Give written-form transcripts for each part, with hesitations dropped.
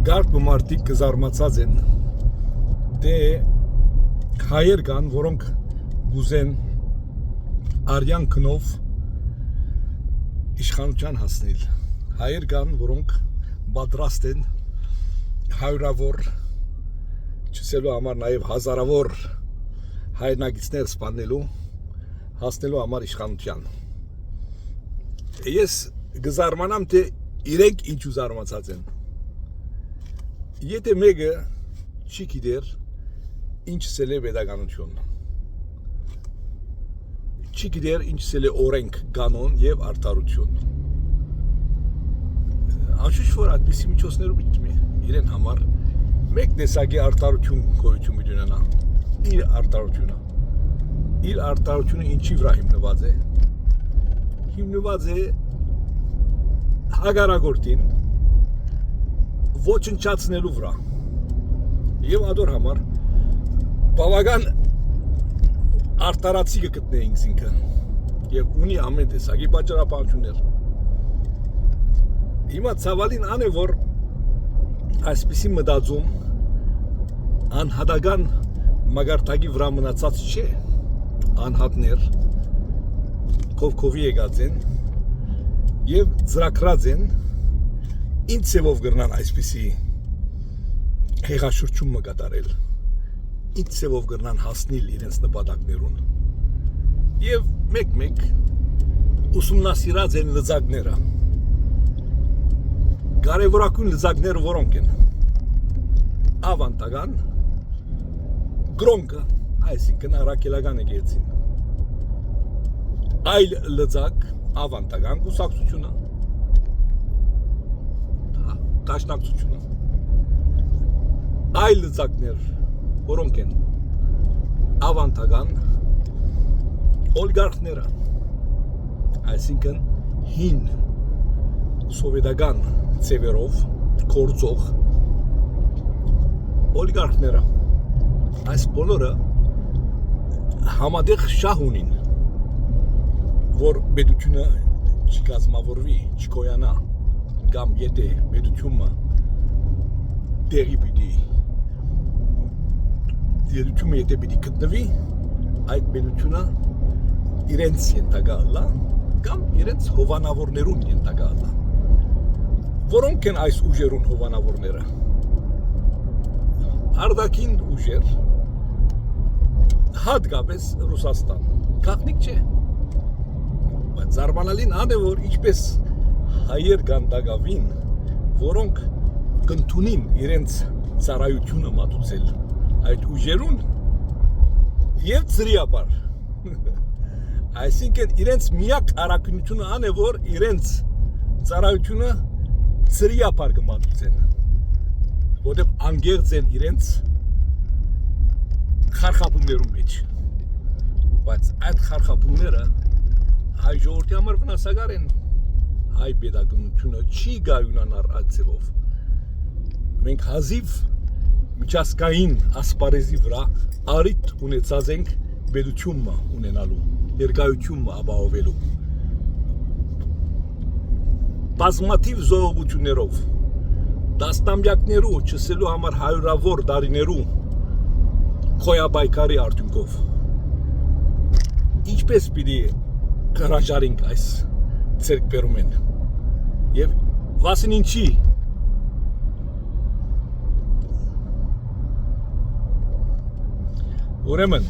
Գարկ ու մարդիկ կզարմացած են դե հայեր կան, որոնք գուզեն արյան քնով իշխանության հասնել, հայեր կան, որոնք պատրաստ են հարյուրավոր, չասելու համար նաև հազարավոր հայրենակիցներ սպանելու, հասնելու համար իշխանության։ Ես կզարմանամ, թե իրենք ինչու զարմացած են։ Եթե մեկը չի գիտեր ինչ սել է պետականություն, չի գիտեր ինչ սել է օրենք, կանոն եւ արդարություն, անշուշտ որ այդպիսի միջոցներով պիտի իրեն համար մեկ տեսակի արդարություն գոյություն պիտի ունենա, իր արդարությունը ինչի վրա հիմնված է, հիմնված է հագարագործին ոչնչացնելու վրա եւ ադոր համար բավական արտարացի կգտնեինք ինքը եւ ունի ամեն տեսակի պատճառաբանություններ։ Հիմա ցավալին ան է որ այսպիսի մտածում անհատական մագարտակի վրա մնացած չէ, անհատներ կովկովի եկած են եւ ծրագրած են ինչ ծևով գրնան այսպիսի հեղաշրջումը կատարել, ինչ ծևով գրնան հասնել իրենց նպատակներուն եւ մեկ ուսումնասիրած են լծակները, կարևորագույն լծակները որոնք են ավանդական գրոնկը, այսինքն առաքելական եկեղեցին, այլ լծակ ավանդական կուսակցությունը, դաշնակցությունը, այլ լծակներ, որոնք են ավանդական օլիգարխները, այսինքն հին սովետական ծևերով գործող օլիգարխները, այս բոլորը համատեղ շահ ունին, որ պետությունը չկազմավորվի, չկոյանա, կամ եթե պետությունը տեղի պիտի եթե պիտի գտնվի, այդ պետությունը իրենց ենթակա ալա կամ իրենց հովանավորներուն ենթակա ալա։ Որոնք են այս ուժերուն հովանավորները։ Արտաքին ուժեր, հատկապես Ռուսաստան, գաղտնիք չէ։ Բայց զարմանալին ան է որ ինչպես հայեր կան դակավին, որոնք կընդունին իրենց ծառայությունը մատուցել այդ ուժերուն եւ ծրիապար, այսինքն իրենց միակ առաքինությունը ան է որ իրենց ծառայությունը ծրիապար կմատուցեն, որտեղ անգերց են իրենց խարխապումներում մեջ, բայց այդ խարխապումները հայ ժողովրդի համար վնասակար են, հայ պետականությունը չի գայունանար այդ ձևով։ Մենք հազիվ միջազգային ասպարեզի վրա առիթ ունեցած ենք պետությունը ունենալու, ներկայությունը ապահովելու։ Բազմաթիվ զոհողություններով, տասնամյակներու, չասելու համար հարյուրավոր տարիներու քոյապայքարի արդյունքով։ Ինչպես պիտի հրաժարենք այս ցերկբերումեն եւ վասն ինչի ուրեմն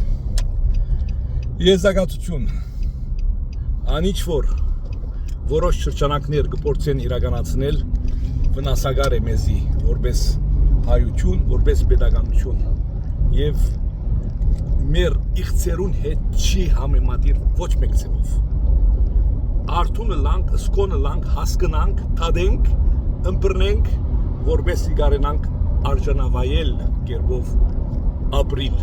եզակացություն անիչ որ որոշ շրջանակներ կփորձեն իրականացնել վնասակար է մեզի որպես հայություն, որպես պետականություն եւ մեր իղծերուն հետ չի համեմատիր ոչ մեկ ձևով արդունը լանք, սկոնը լանք, հասկնանք, թադենք, ըմբռնենք, որպես կարենանք արժանավայել կերպով ապրիլ